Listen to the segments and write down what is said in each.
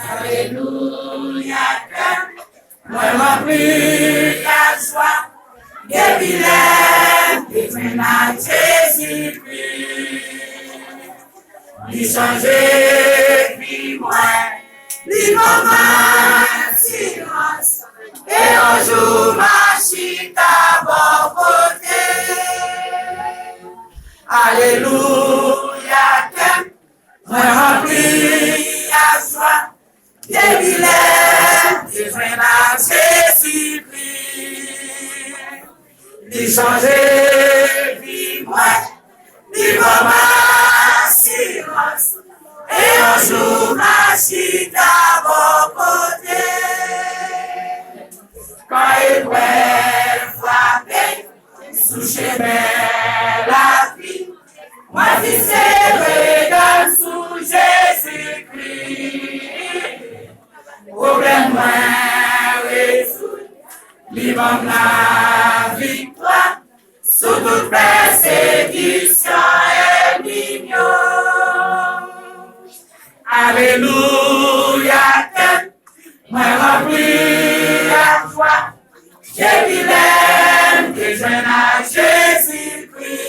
Alléluia, moi rempli la joie, depuis l'aime, depuis ma Jésus-Christ. Il changeait, puis moi, il m'a assurance, et un jour ma chita bon côté. Alléluia, moi rempli la joie, depuis l'aime, depuis ma Jésus-Christ. Il changeait, puis moi, il m'a assurance, et un jour ma chita bon côté. Quand il pourrait frapper, sous chemin la vie, moi qui sais regarde sous Jésus-Christ. Problème moins résolu, libre la victoire, sous toute persécution et mignon. Alléluia, moi rempli la joie, j'ai vu l'aime que je n'ai Jésus-Christ.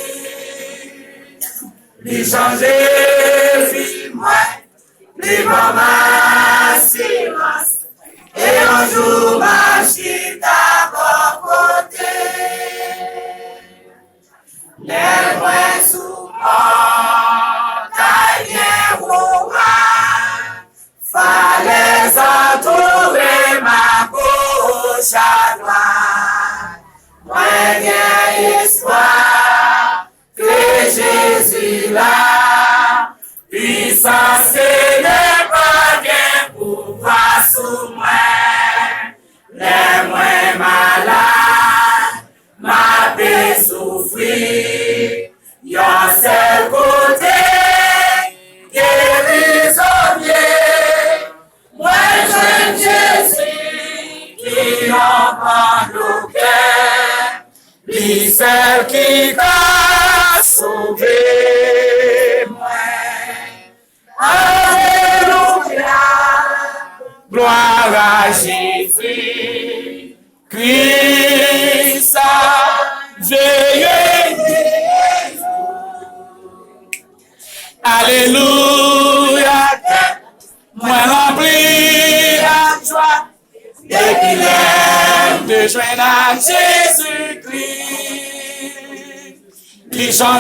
Il changeait, vie moi, il m'a assurance, et un jour ma chita bon côté. Les moins souvent, taillés rouga, fallait entourer ma gauche à droite. Moi, bien espoir que Jésus là, puissance et ne pas bien pouvoir sous moi. Les moins malades, ma paix souffrir, yon seul côté, guérisonnier. Moi, j'aime Jésus qui en prend le cœur, lui seul qui t'a sauvé. Moi, alléluia, gloire à Jésus, Christ, Jésus. Alléluia, moi rempli la joie, depuis l'aime de joindre à Jésus-Christ.